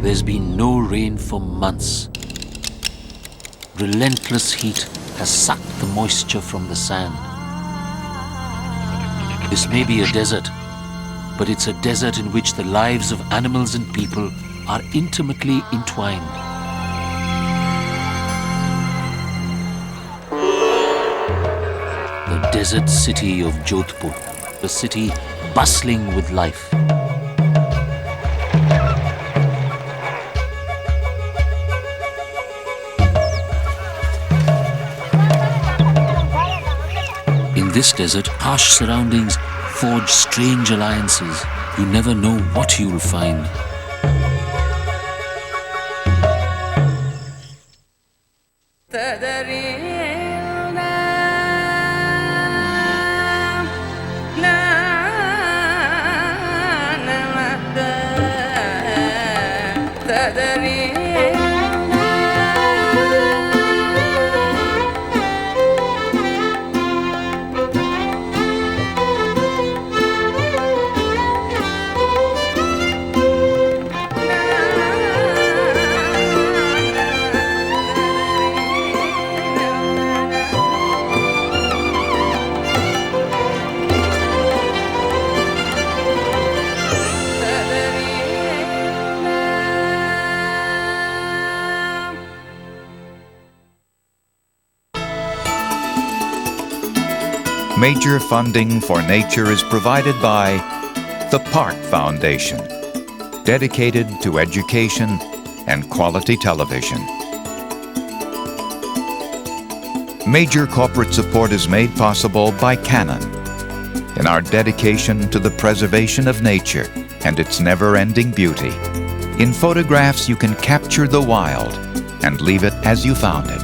There's been no rain for months. Relentless heat has sucked the moisture from the sand. This may be a desert, but it's a desert in which the lives of animals and people are intimately entwined. The desert city of Jodhpur, a city bustling with life. In this desert, harsh surroundings forge strange alliances. You never know what you'll find. Major funding for nature is provided by the Park Foundation, dedicated to education and quality television. Major corporate support is made possible by Canon in our dedication to the preservation of nature and its never-ending beauty. In photographs, you can capture the wild and leave it as you found it.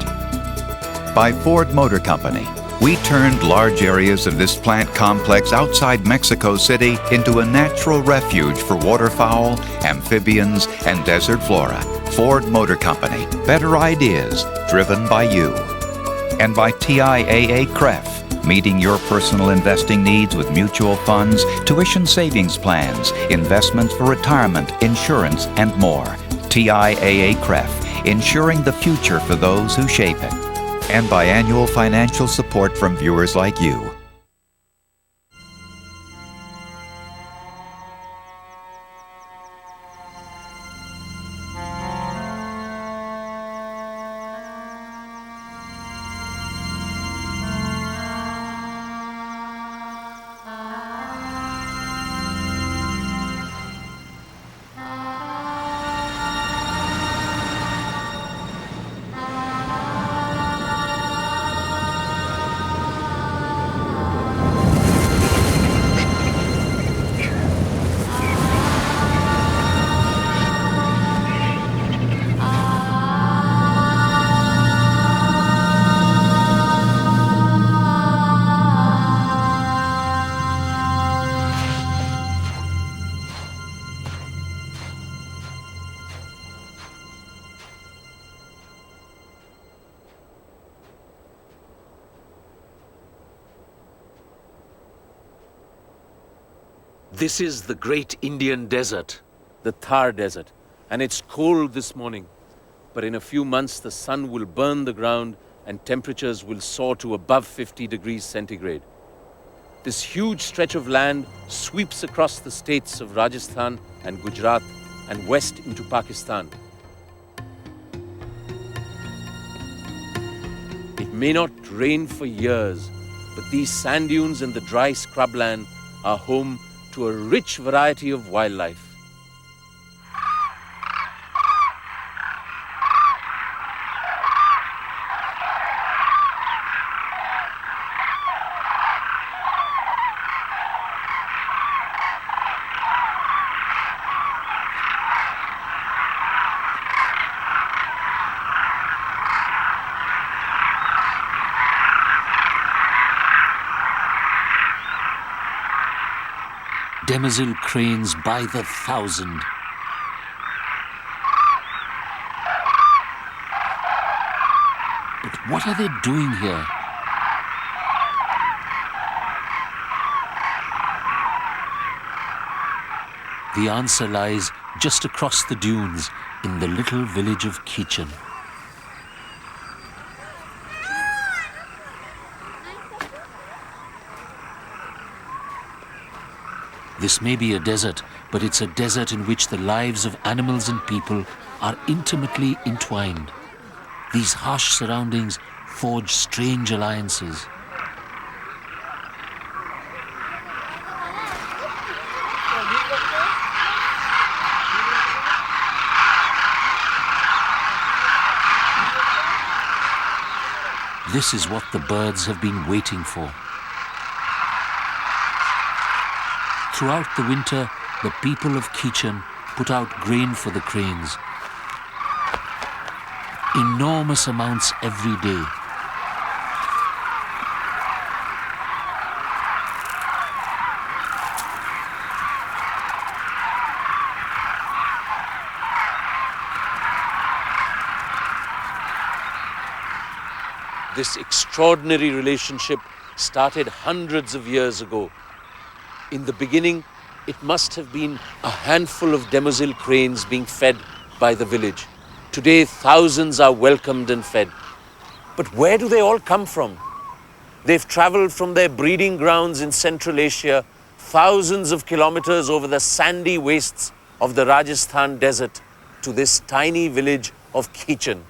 By Ford Motor Company, we turned large areas of this plant complex outside Mexico City into a natural refuge for waterfowl, amphibians, and desert flora. Ford Motor Company, better ideas driven by you. And by TIAA-CREF, meeting your personal investing needs with mutual funds, tuition savings plans, investments for retirement, insurance, and more. TIAA-CREF, ensuring the future for those who shape it. And by annual financial support from viewers like you. This is the great Indian desert. The Thar Desert, and it's cold this morning. But in a few months, the sun will burn the ground and temperatures will soar to above 50 degrees centigrade. This huge stretch of land sweeps across the states of Rajasthan and Gujarat and west into Pakistan. It may not rain for years, but these sand dunes and the dry scrubland are home to a rich variety of wildlife. Demoiselle cranes by the thousand. But what are they doing here? The answer lies just across the dunes in the little village of Khichen. This may be a desert, but it's a desert in which the lives of animals and people are intimately entwined. These harsh surroundings forge strange alliances. This is what the birds have been waiting for. Throughout the winter, the people of Khichen put out grain for the cranes. Enormous amounts every day. This extraordinary relationship started hundreds of years ago. In the beginning, it must have been a handful of demoiselle cranes being fed by the village. Today, thousands are welcomed and fed. But where do they all come from? They've traveled from their breeding grounds in Central Asia, thousands of kilometers over the sandy wastes of the Rajasthan desert to this tiny village of Khichen.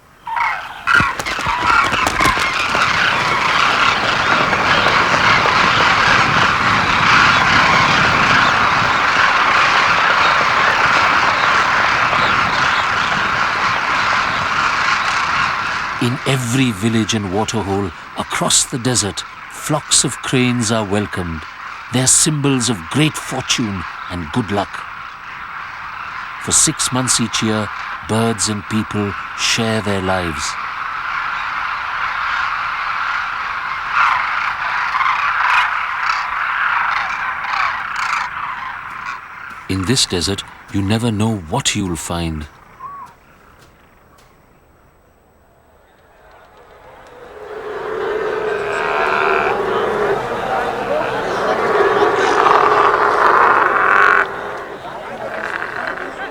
In every village and waterhole across the desert, flocks of cranes are welcomed. They're symbols of great fortune and good luck. For 6 months each year, birds and people share their lives. In this desert, you never know what you'll find.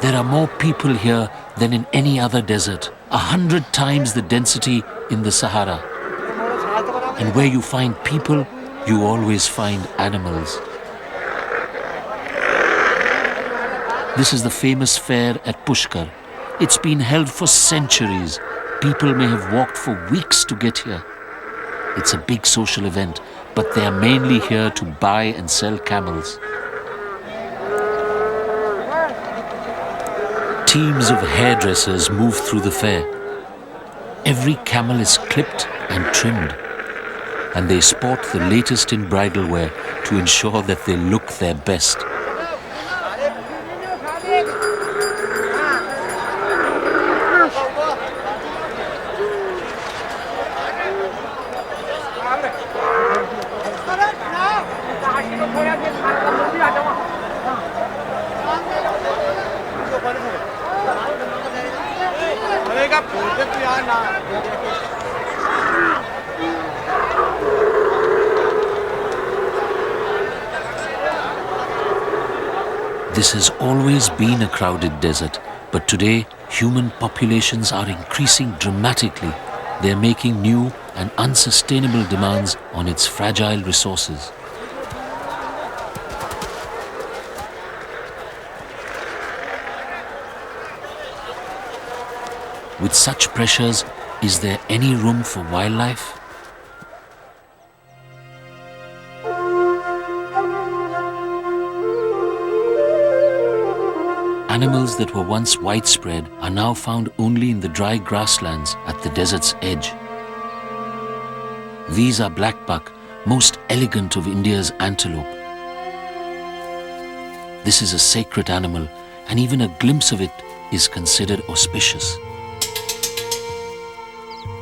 There are more people here than in any other desert, 100 times the density in the Sahara. And where you find people, you always find animals. This is the famous fair at Pushkar. It's been held for centuries. People may have walked for weeks to get here. It's a big social event, but they are mainly here to buy and sell camels. Teams of hairdressers move through the fair. Every camel is clipped and trimmed, and they sport the latest in bridal wear to ensure that they look their best. This has always been a crowded desert, but today human populations are increasing dramatically. They are making new and unsustainable demands on its fragile resources. With such pressures, is there any room for wildlife? Animals that were once widespread are now found only in the dry grasslands at the desert's edge. These are blackbuck, most elegant of India's antelope. This is a sacred animal, and even a glimpse of it is considered auspicious.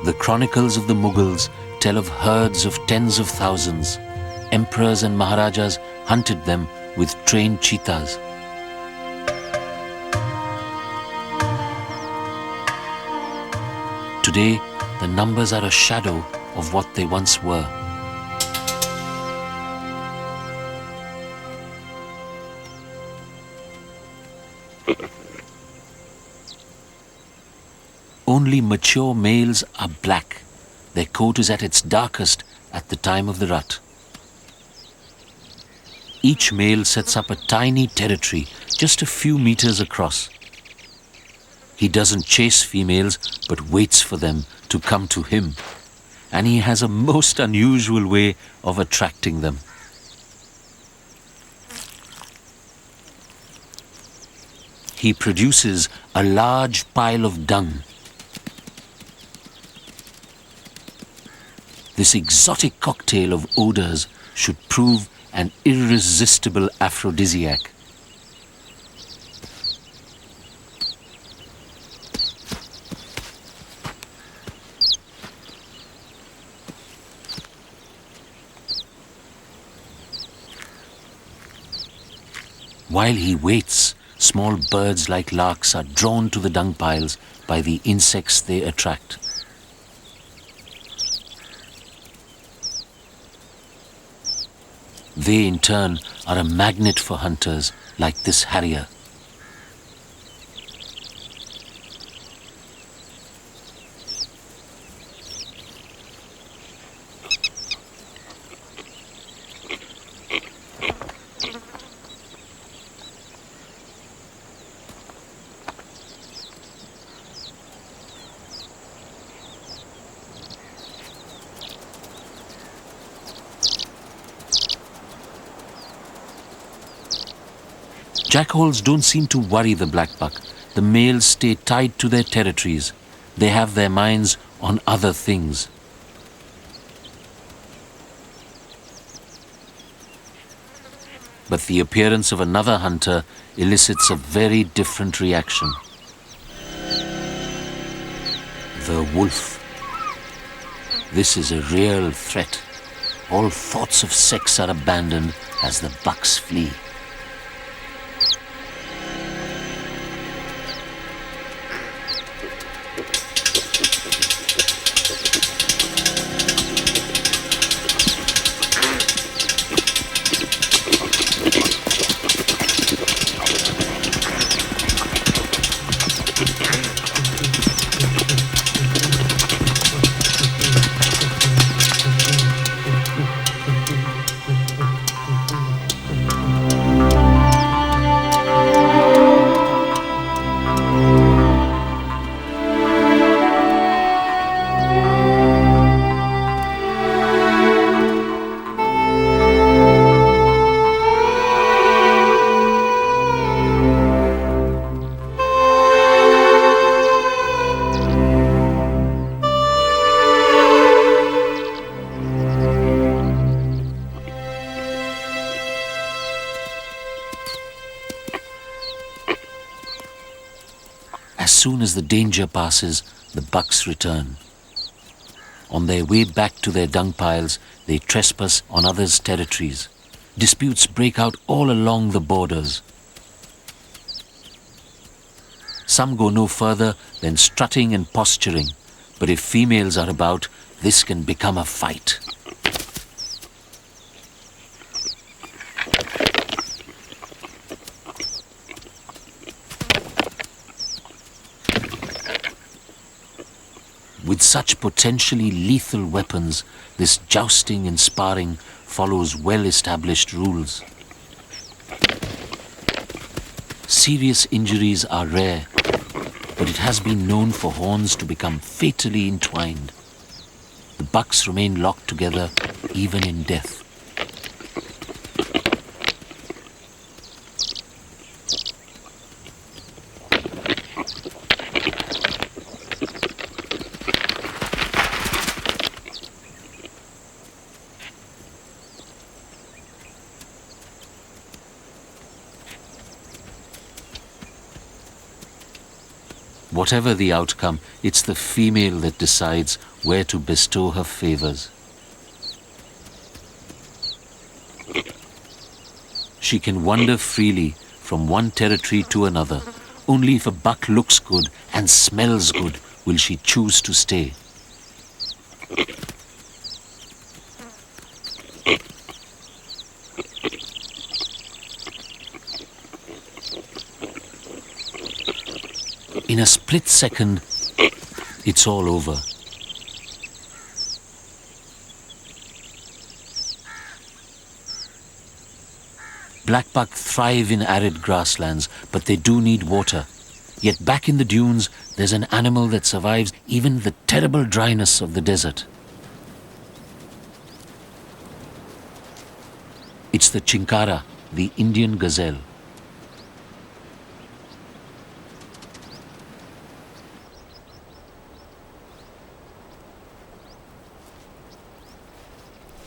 The chronicles of the Mughals tell of herds of tens of thousands. Emperors and Maharajas hunted them with trained cheetahs. Today, the numbers are a shadow of what they once were. Only mature males are black. Their coat is at its darkest at the time of the rut. Each male sets up a tiny territory just a few meters across. He doesn't chase females but waits for them to come to him. And he has a most unusual way of attracting them. He produces a large pile of dung. This exotic cocktail of odors should prove an irresistible aphrodisiac. While he waits, small birds like larks are drawn to the dung piles by the insects they attract. They in turn are a magnet for hunters like this harrier. Jackals don't seem to worry the blackbuck. The males stay tied to their territories. They have their minds on other things. But the appearance of another hunter elicits a very different reaction. The wolf. This is a real threat. All thoughts of sex are abandoned as the bucks flee. As soon as the danger passes, the bucks return. On their way back to their dung piles, they trespass on others' territories. Disputes break out all along the borders. Some go no further than strutting and posturing, but if females are about, this can become a fight. With such potentially lethal weapons, this jousting and sparring follows well-established rules. Serious injuries are rare, but it has been known for horns to become fatally entwined. The bucks remain locked together even in death. Whatever the outcome, it's the female that decides where to bestow her favors. She can wander freely from one territory to another. Only if a buck looks good and smells good will she choose to stay. in a split second, it's all over. Blackbuck thrive in arid grasslands, but they do need water. Yet back in the dunes, there's an animal that survives even the terrible dryness of the desert. It's the chinkara, the Indian gazelle.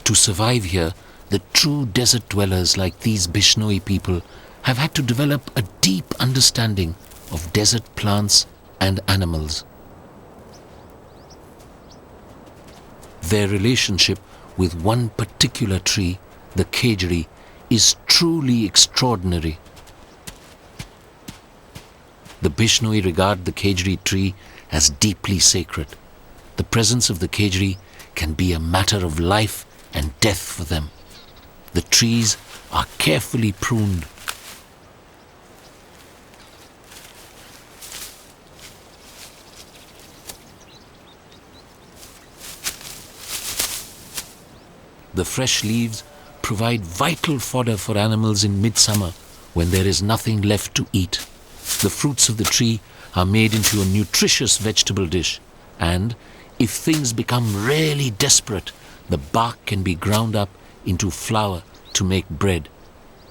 To survive here, the true desert dwellers like these Bishnoi people have had to develop a deep understanding of desert plants and animals. Their relationship with one particular tree, the khejri, is truly extraordinary. The Bishnoi regard the khejri tree as deeply sacred. The presence of the khejri can be a matter of life and death for them. The trees are carefully pruned. The fresh leaves provide vital fodder for animals in midsummer when there is nothing left to eat. The fruits of the tree are made into a nutritious vegetable dish, and if things become really desperate, the bark can be ground up into flour to make bread.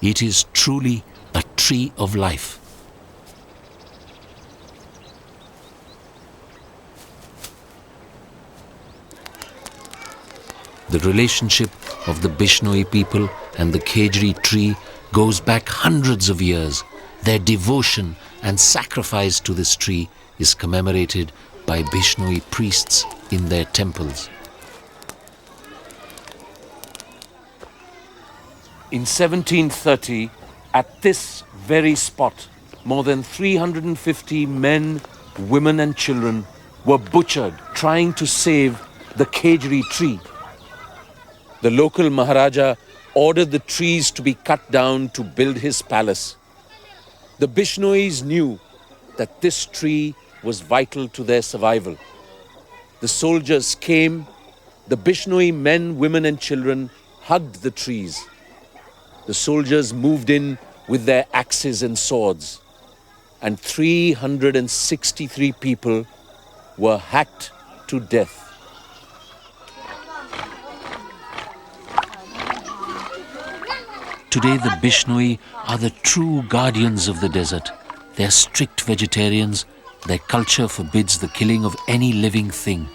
It is truly a tree of life. The relationship of the Bishnoi people and the khejri tree goes back hundreds of years. Their devotion and sacrifice to this tree is commemorated by Bishnoi priests in their temples. In 1730, at this very spot, more than 350 men, women and children were butchered trying to save the khejri tree. The local Maharaja ordered the trees to be cut down to build his palace. The Bishnois knew that this tree was vital to their survival. The soldiers came, the Bishnoi men, women and children hugged the trees. The soldiers moved in with their axes and swords, and 363 people were hacked to death. Today the Bishnoi are the true guardians of the desert. They are strict vegetarians. Their culture forbids the killing of any living thing.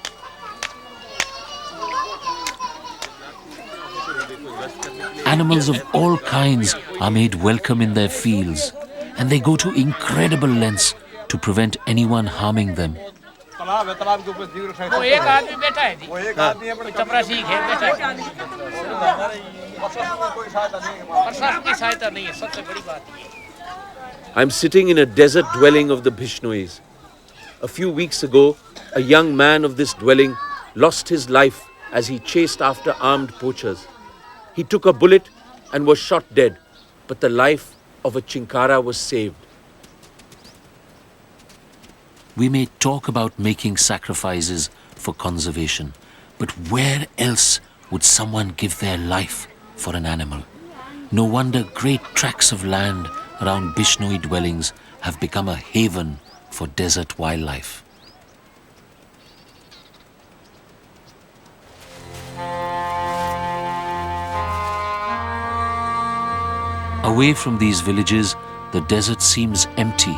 Animals of all kinds are made welcome in their fields, and they go to incredible lengths to prevent anyone harming them. I'm sitting in a desert dwelling of the Bishnois. A few weeks ago, a young man of this dwelling lost his life as he chased after armed poachers. He took a bullet and was shot dead, but the life of a chinkara was saved. We may talk about making sacrifices for conservation, but where else would someone give their life for an animal? No wonder great tracts of land around Bishnoi dwellings have become a haven for desert wildlife. Away from these villages, the desert seems empty.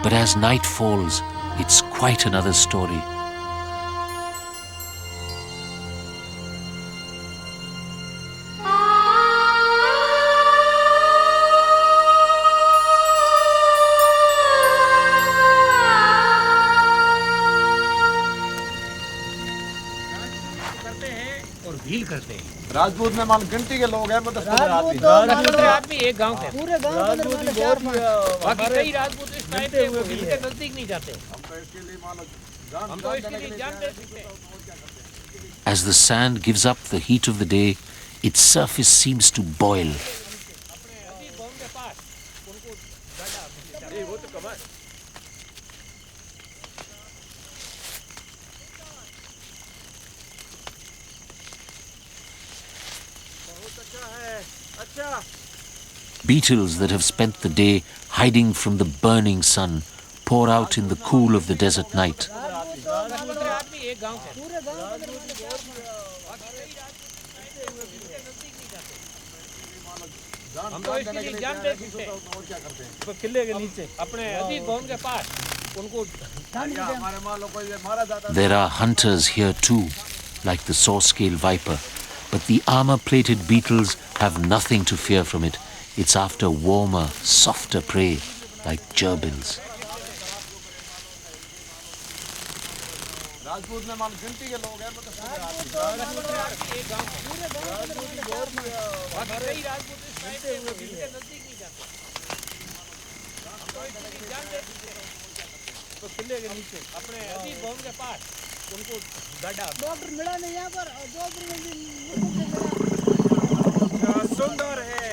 But as night falls, it's quite another story. Rajput में मान गिनती के लोग हैं, मतलब 15 आदमी एक गांव के पूरे गांव बाकी कई राजपूत इस टाइम पे इनके नजदीक नहीं जाते। हम तो इसके लिए जान दे सकते। As the sand gives up the heat of the day, its surface seems to boil. Beetles that have spent the day hiding from the burning sun pour out in the cool of the desert night. हम तो इसके लिए जान दे सकते हैं तो किले के नीचे अपने अजीत भवन के पास उनको There are hunters here too, like the saw-scale viper, but the armor-plated beetles have nothing to fear from it. It's after warmer, softer prey, like gerbils. Rajput में मान गिनती के लोग हैं मतलब तो किले के नीचे अपने अजीत भवन के पास उनको गड्ढा डॉक्टर मिला नहीं यहाँ पर सुंदर है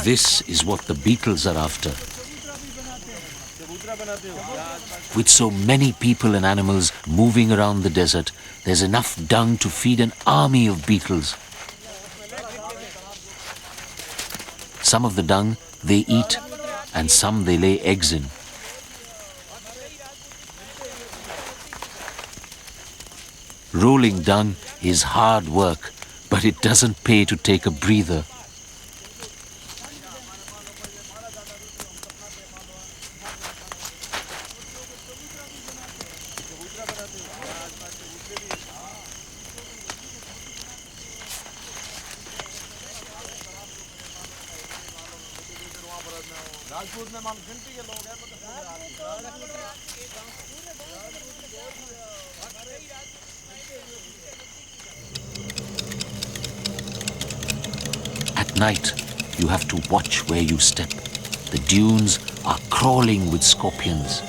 This is what the beetles are after. With so many people and animals moving around the desert, there's enough dung to feed an army of beetles. Some of the dung they eat, and some they lay eggs in. Rolling dung is hard work, but it doesn't pay to take a breather. Rajput में मान गिनती के लोग हैं मतलब At night, you have to watch where you step. The dunes are crawling with scorpions.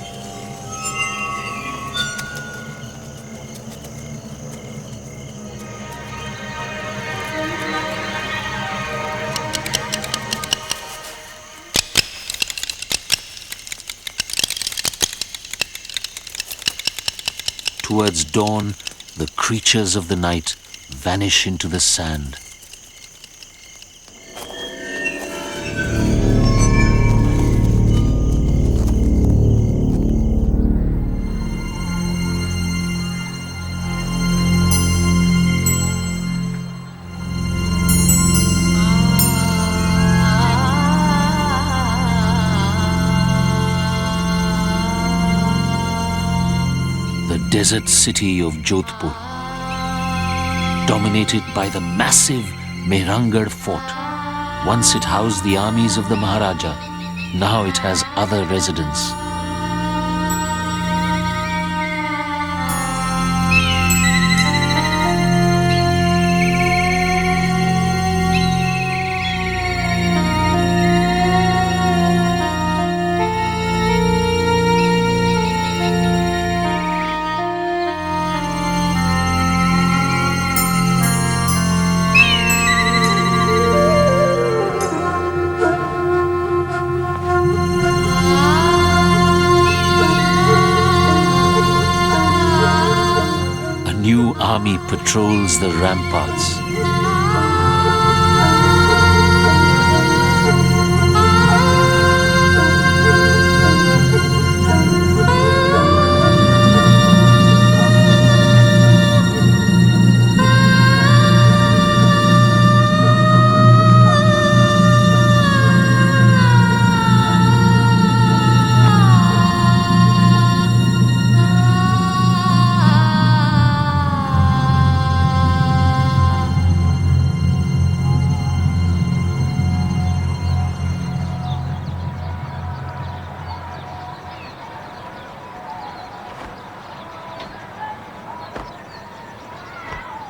Towards dawn, the creatures of the night vanish into the sand. The desert city of Jodhpur, dominated by the massive Mehrangarh fort. Once it housed the armies of the Maharaja, now it has other residents. Army patrols the ramparts.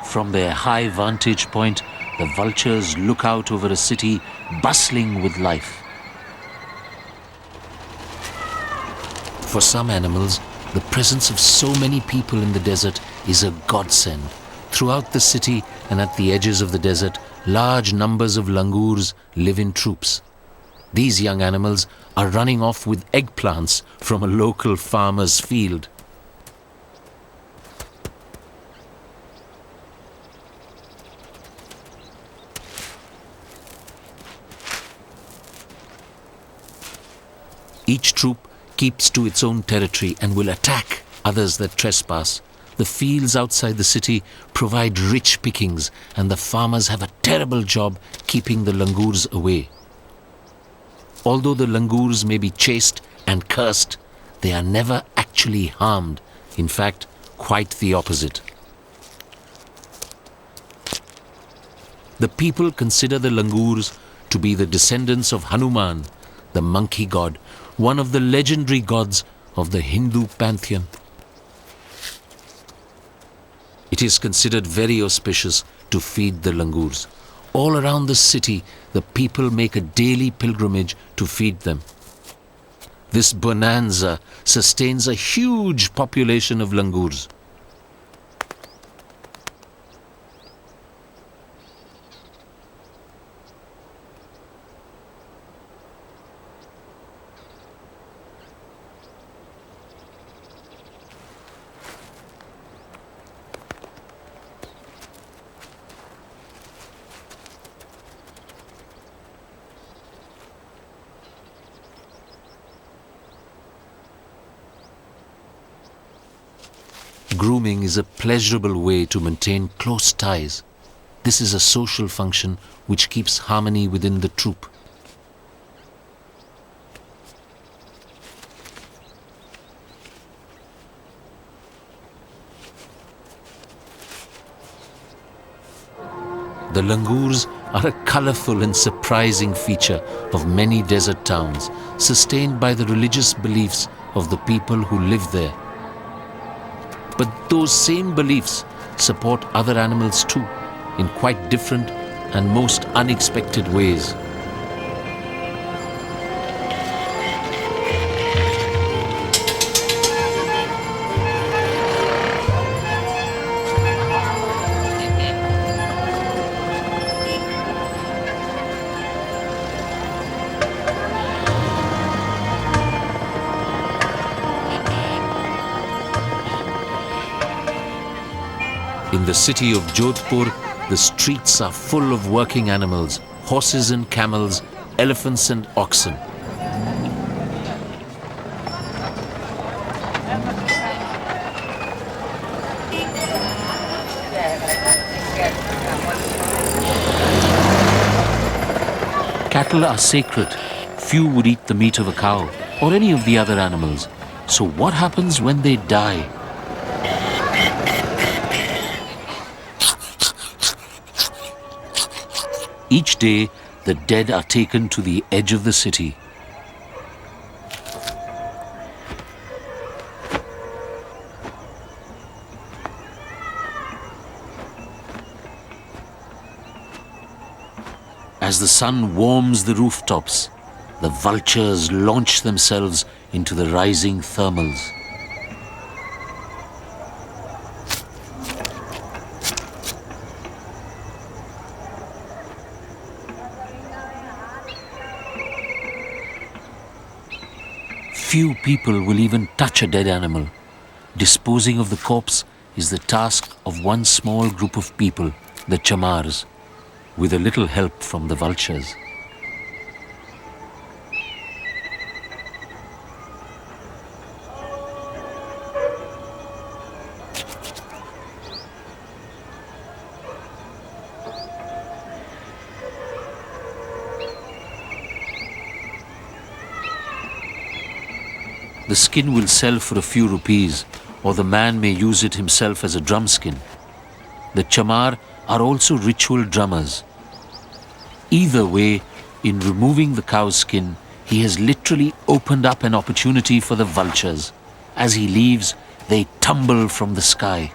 From their high vantage point, the vultures look out over a city bustling with life. For some animals, the presence of so many people in the desert is a godsend. Throughout the city and at the edges of the desert, large numbers of langurs live in troops. These young animals are running off with eggplants from a local farmer's field. Each troop keeps to its own territory and will attack others that trespass. The fields outside the city provide rich pickings, and the farmers have a terrible job keeping the langurs away. Although the langurs may be chased and cursed, they are never actually harmed. In fact, quite the opposite. The people consider the langurs to be the descendants of Hanuman, the monkey god, one of the legendary gods of the Hindu pantheon. It is considered very auspicious to feed the langurs. All around the city, the people make a daily pilgrimage to feed them. This bonanza sustains a huge population of langurs. Grooming is a pleasurable way to maintain close ties. This is a social function which keeps harmony within the troop. The langurs are a colourful and surprising feature of many desert towns, sustained by the religious beliefs of the people who live there. But those same beliefs support other animals too, in quite different and most unexpected ways. In the city of Jodhpur, the streets are full of working animals, horses and camels, elephants and oxen. Cattle are sacred. Few would eat the meat of a cow or any of the other animals. So what happens when they die? Each day, the dead are taken to the edge of the city. As the sun warms the rooftops, the vultures launch themselves into the rising thermals. Few people will even touch a dead animal. Disposing of the corpse is the task of one small group of people, the chamars, with a little help from the vultures. The skin will sell for a few rupees, or the man may use it himself as a drum skin. The chamar are also ritual drummers. Either way, in removing the cow's skin, he has literally opened up an opportunity for the vultures. As he leaves, they tumble from the sky.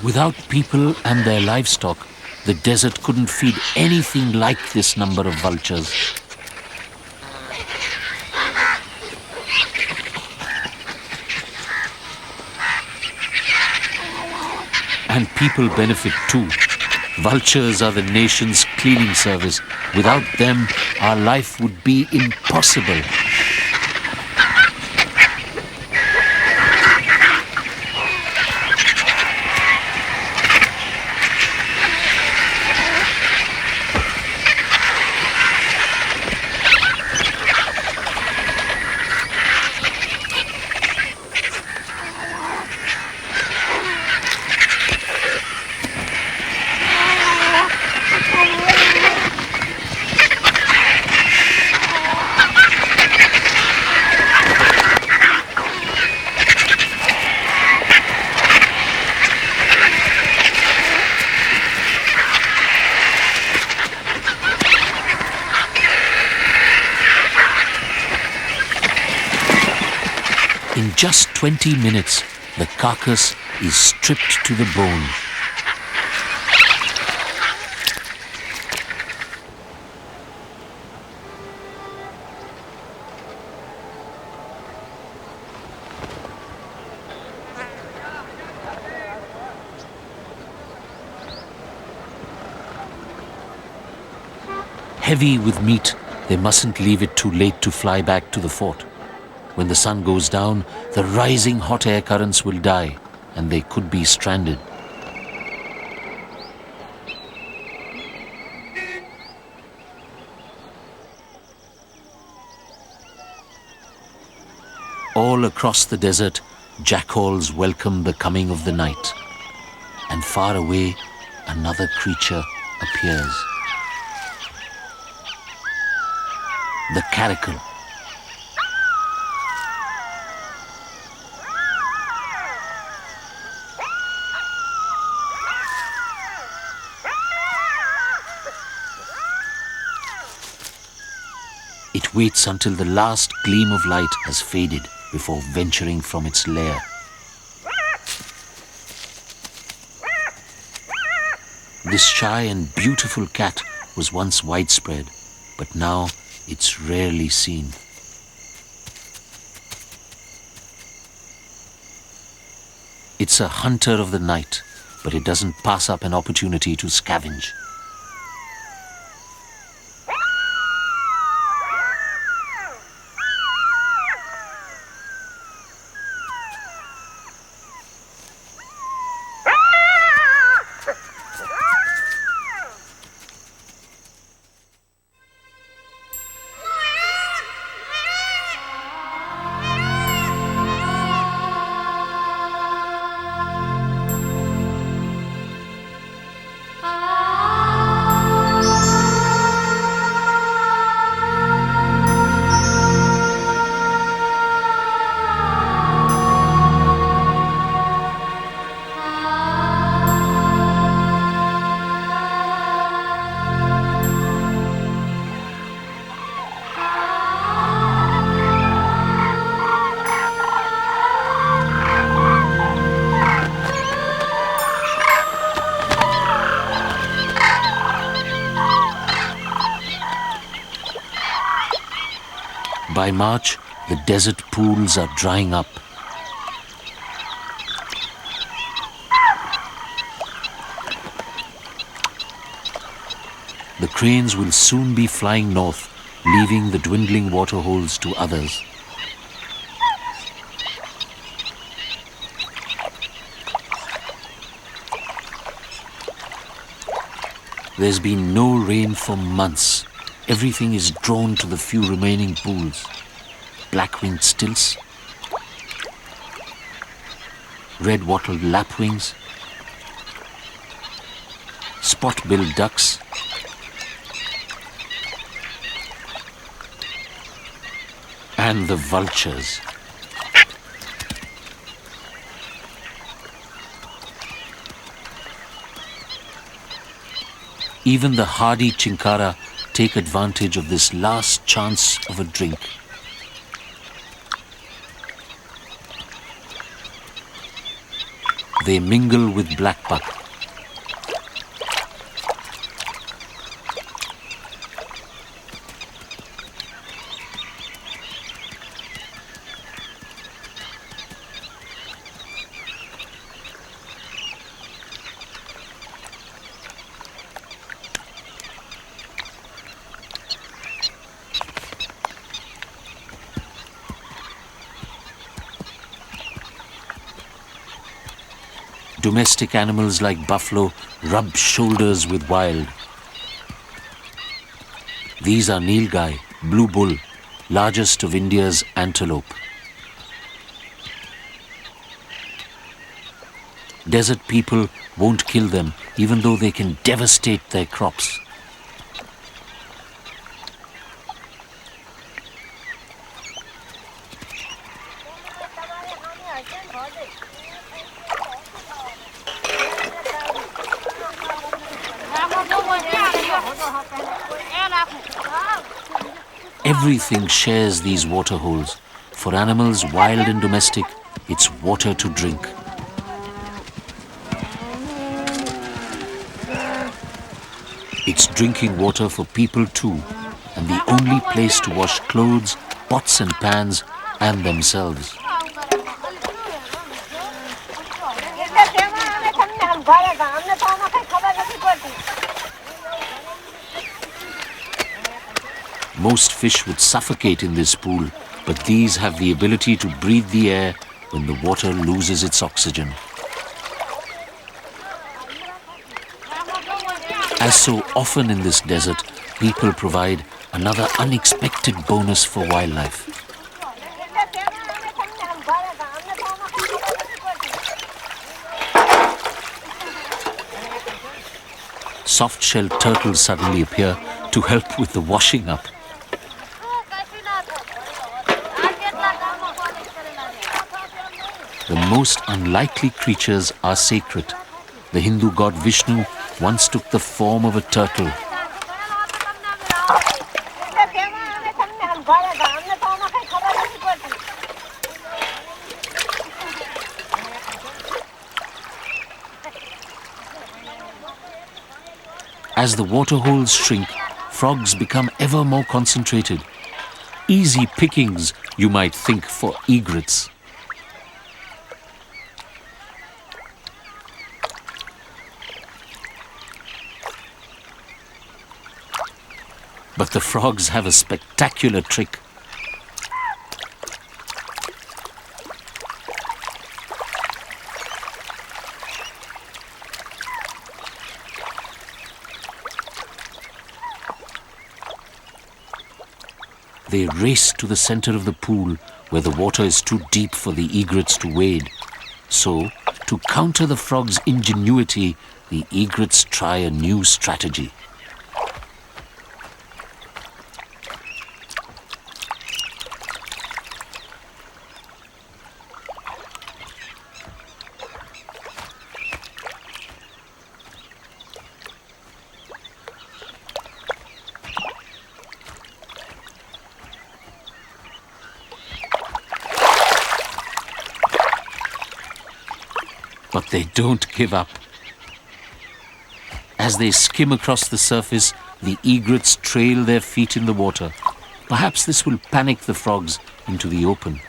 Without people and their livestock, the desert couldn't feed anything like this number of vultures. And people benefit too. Vultures are the nation's cleaning service. Without them, our life would be impossible. In just 20 minutes, the carcass is stripped to the bone. Heavy with meat, they mustn't leave it too late to fly back to the fort. When the sun goes down, the rising hot air currents will die, and they could be stranded. All across the desert, jackals welcome the coming of the night. And far away, another creature appears. The caracal. It waits until the last gleam of light has faded before venturing from its lair. This shy and beautiful cat was once widespread, but now it's rarely seen. It's a hunter of the night, but it doesn't pass up an opportunity to scavenge. By March, the desert pools are drying up. The cranes will soon be flying north, leaving the dwindling waterholes to others. There's been no rain for months. Everything is drawn to the few remaining pools. Black-winged stilts, red-wattled lapwings, spot-billed ducks, and the vultures. Even the hardy chinkara take advantage of this last chance of a drink. They mingle with blackbuck. Domestic animals like buffalo rub shoulders with wild. These are Nilgai, blue bull, largest of India's antelope. Desert people won't kill them, even though they can devastate their crops. Everything shares these waterholes, For animals, wild and domestic, it's water to drink. It's drinking water for people too, and the only place to wash clothes, pots and pans, and themselves. Most fish would suffocate in this pool, but these have the ability to breathe the air when the water loses its oxygen. As so often in this desert, people provide another unexpected bonus for wildlife. Soft-shelled turtles suddenly appear to help with the washing up. The most unlikely creatures are sacred. The Hindu god Vishnu once took the form of a turtle. As the waterholes shrink, frogs become ever more concentrated. Easy pickings, you might think, for egrets. But the frogs have a spectacular trick. They race to the center of the pool where the water is too deep for the egrets to wade. So, to counter the frogs' ingenuity, the egrets try a new strategy. But they don't give up. As they skim across the surface, the egrets trail their feet in the water. Perhaps this will panic the frogs into the open.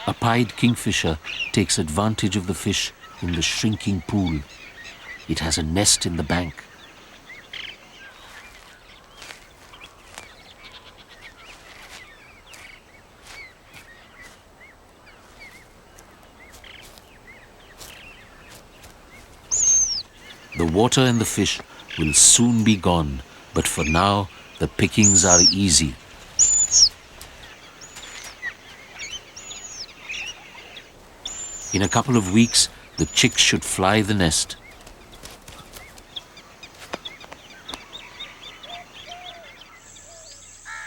A pied kingfisher takes advantage of the fish in the shrinking pool. It has a nest in the bank. The water and the fish will soon be gone, but for now, the pickings are easy. In a couple of weeks, the chicks should fly the nest.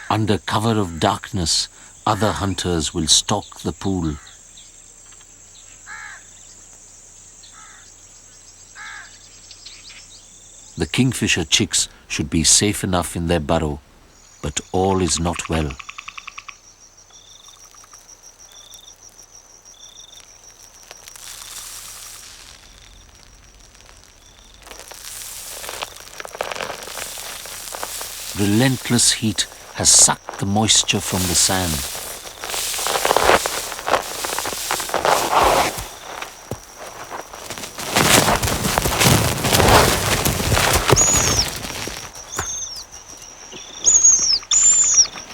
Under cover of darkness, other hunters will stalk the pool. The kingfisher chicks should be safe enough in their burrow, but all is not well. Relentless heat has sucked the moisture from the sand.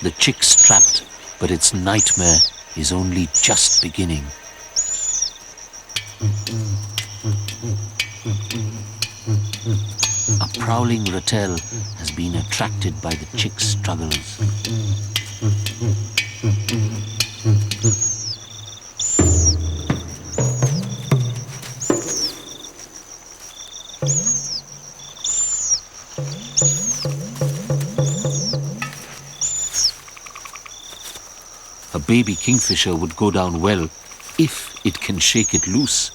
The chick's trapped, but its nightmare is only just beginning. A prowling ratel has been attracted by the chick's struggles. A baby kingfisher would go down well if it can shake it loose.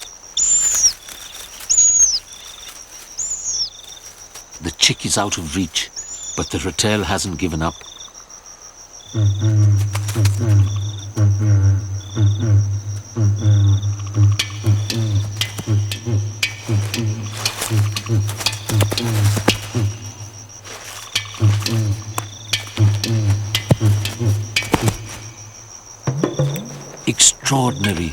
The chick is out of reach, but the ratel hasn't given up. Extraordinary.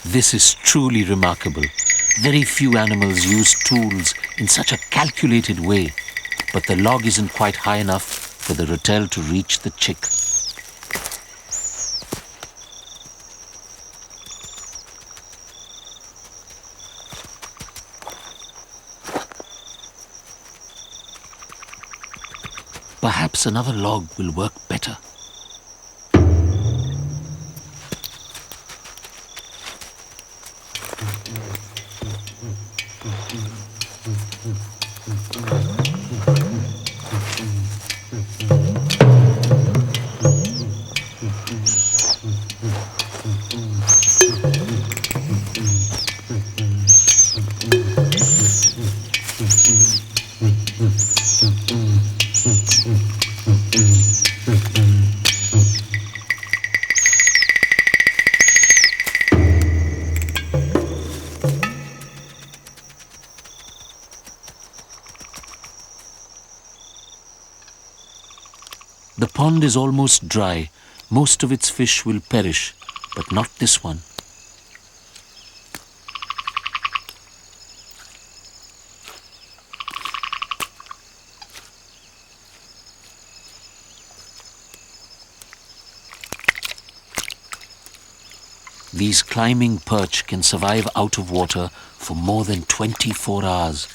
This is truly remarkable. Very few animals use tools in such a calculated way, but the log isn't quite high enough for the ratel to reach the chick. Perhaps another log will work better. The pond is almost dry. Most of its fish will perish, but not this one. These climbing perch can survive out of water for more than 24 hours.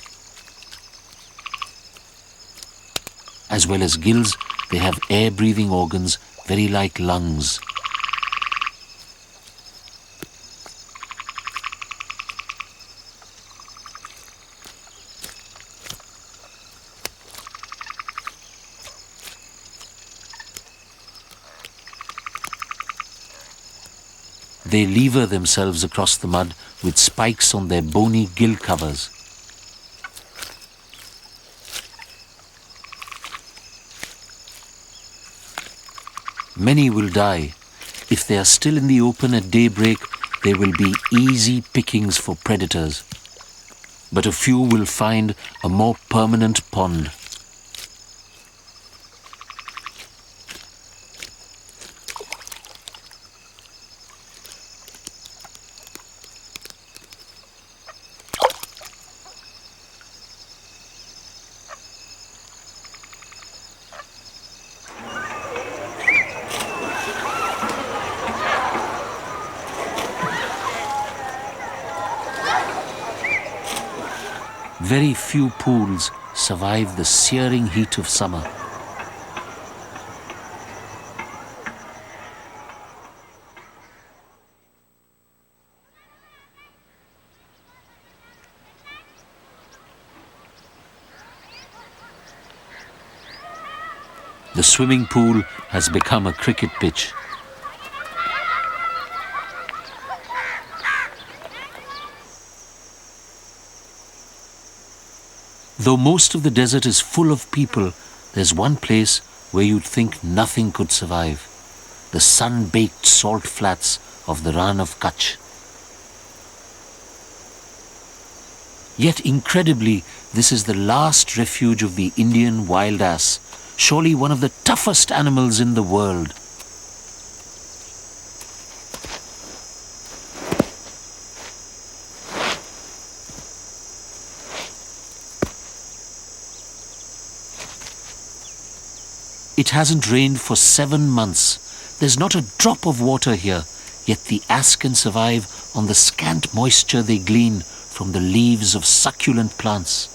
As well as gills, they have air-breathing organs very like lungs. They lever themselves across the mud with spikes on their bony gill covers. Many will die. If they are still in the open at daybreak, they will be easy pickings for predators. But a few will find a more permanent pond. Very few pools survive the searing heat of summer. The swimming pool has become a cricket pitch. Though most of the desert is full of people, there's one place where you'd think nothing could survive. The sun-baked salt flats of the Rann of Kutch. Yet incredibly, this is the last refuge of the Indian wild ass, surely one of the toughest animals in the world. It hasn't rained for 7 months. There's not a drop of water here, yet the ass can survive on the scant moisture they glean from the leaves of succulent plants.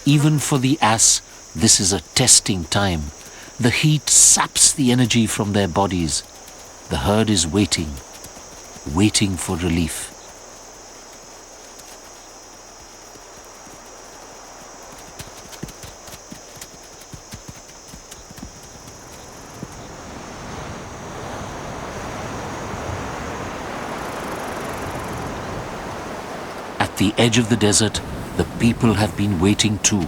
Even for the ass, this is a testing time. The heat saps the energy from their bodies. The herd is waiting for relief. At the edge of the desert, the people have been waiting too.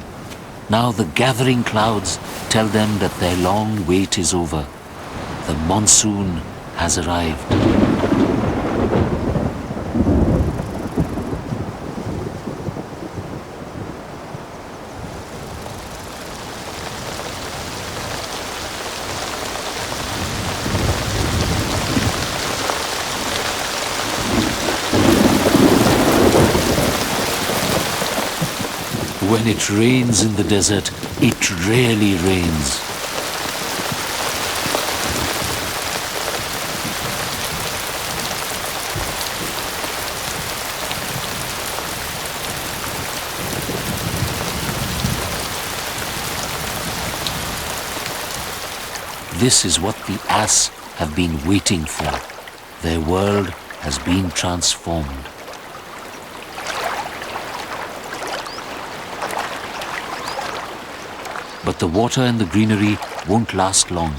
Now the gathering clouds tell them that their long wait is over. The monsoon has arrived. When it rains in the desert, it really rains. This is what the ass have been waiting for. Their world has been transformed. But the water and the greenery won't last long.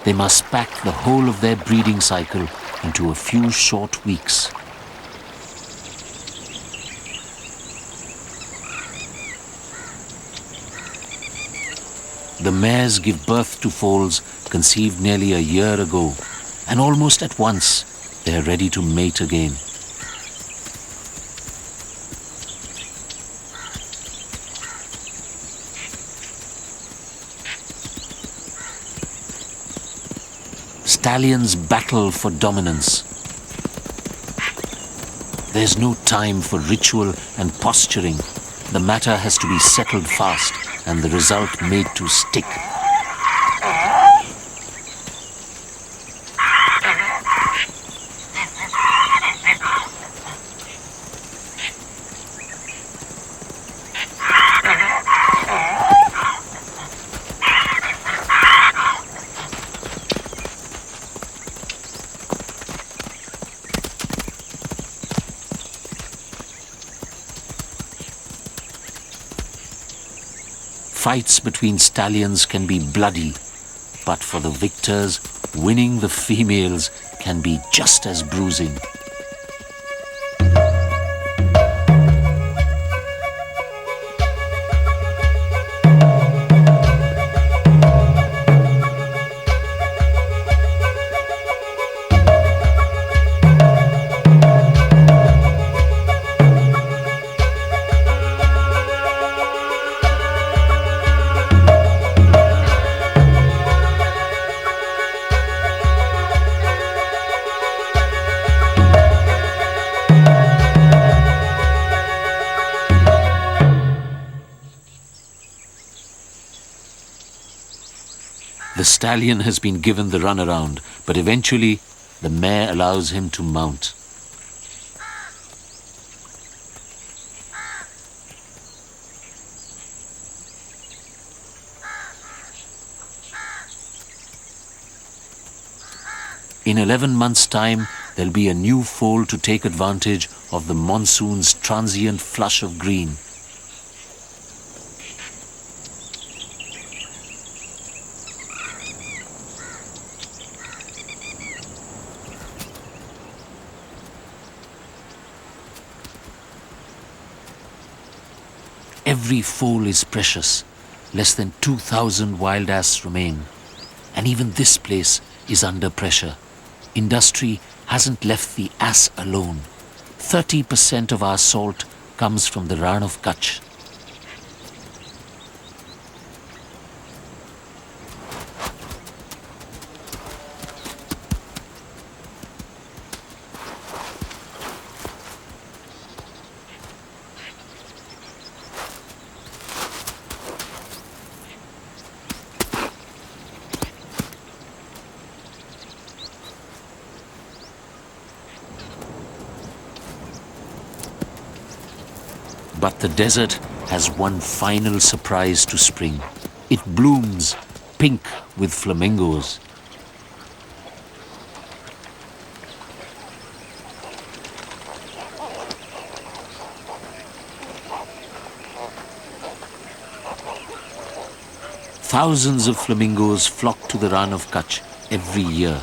They must pack the whole of their breeding cycle into a few short weeks. The mares give birth to foals conceived nearly a year ago, and almost at once they are ready to mate again. Stallions battle for dominance. There's no time for ritual and posturing. The matter has to be settled fast and the result made to stick. Fights between stallions can be bloody, but for the victors, winning the females can be just as bruising. The stallion has been given the runaround, but eventually the mare allows him to mount. In 11 months' time, there'll be a new foal to take advantage of the monsoon's transient flush of green. every foal is precious. Less than 2,000 wild ass remain. And even this place is under pressure. Industry hasn't left the ass alone. 30% of our salt comes from the Rann of Kutch. But the desert has one final surprise to spring. It blooms pink with flamingos. Thousands of flamingos flock to the Rann of Kutch every year.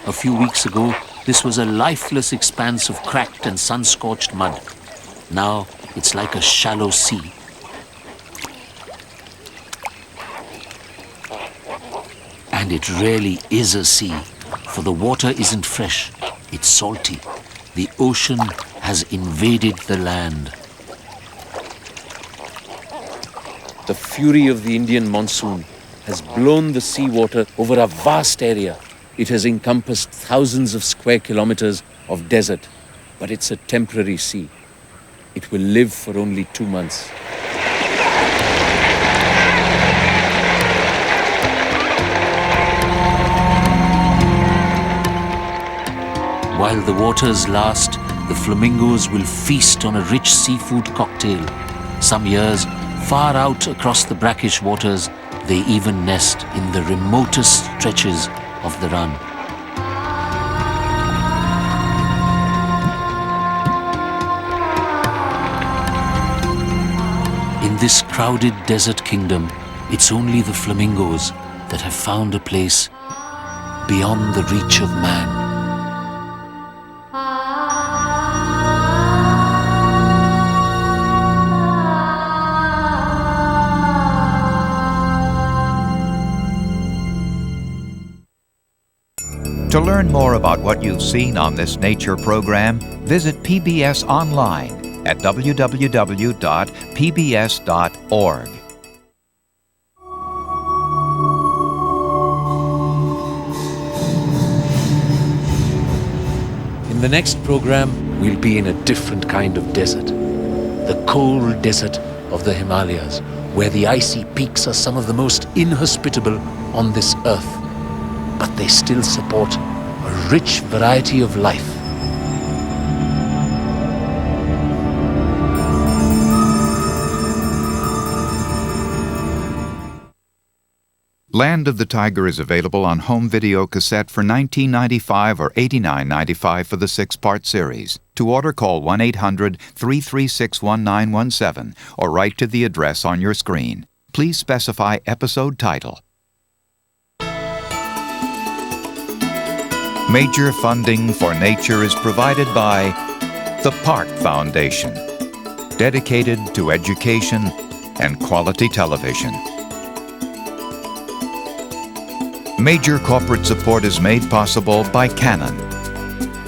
A few weeks ago, this was a lifeless expanse of cracked and sun-scorched mud. Now, it's like a shallow sea. And it really is a sea, for the water isn't fresh, it's salty. The ocean has invaded the land. The fury of the Indian monsoon has blown the seawater over a vast area. It has encompassed thousands of square kilometers of desert, but it's a temporary sea. It will live for only 2 months. While the waters last, the flamingos will feast on a rich seafood cocktail. Some years, far out across the brackish waters, they even nest in the remotest stretches of the Rann. In this crowded desert kingdom, it's only the flamingos that have found a place beyond the reach of man. To learn more about what you've seen on this nature program, visit PBS online at www.pbs.org. In the next program, we'll be in a different kind of desert. The cold desert of the Himalayas, where the icy peaks are some of the most inhospitable on this earth. But they still support a rich variety of life. Land of the Tiger is available on home video cassette for $19.95 or $89.95 for the 6-part series. To order, call 1-800-336-1917 or write to the address on your screen. Please specify episode title. Major funding for nature is provided by the Park Foundation, dedicated to education and quality television. Major corporate support is made possible by Canon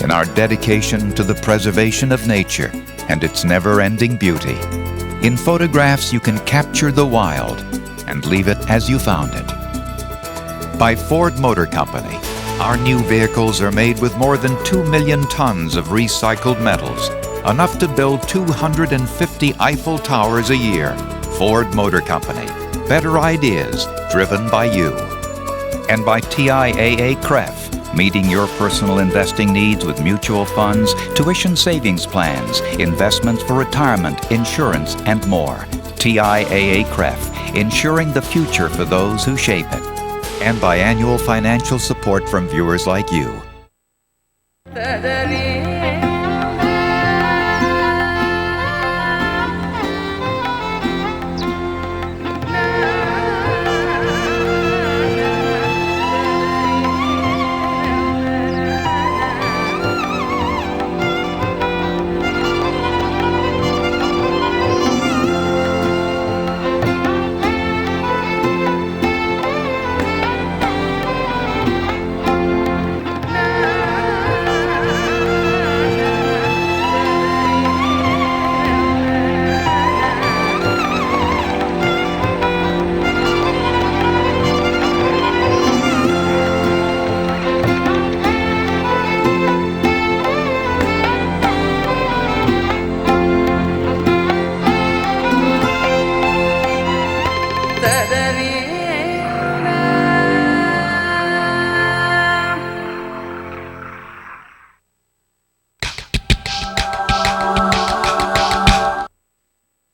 in our dedication to the preservation of nature and its never-ending beauty. In photographs, you can capture the wild and leave it as you found it. By Ford Motor Company. Our new vehicles are made with more than 2 million tons of recycled metals, enough to build 250 Eiffel Towers a year. Ford Motor Company. Better ideas driven by you. And by TIAA-CREF, meeting your personal investing needs with mutual funds, tuition savings plans, investments for retirement, insurance, and more. TIAA-CREF, ensuring the future for those who shape it. And by annual financial support from viewers like you.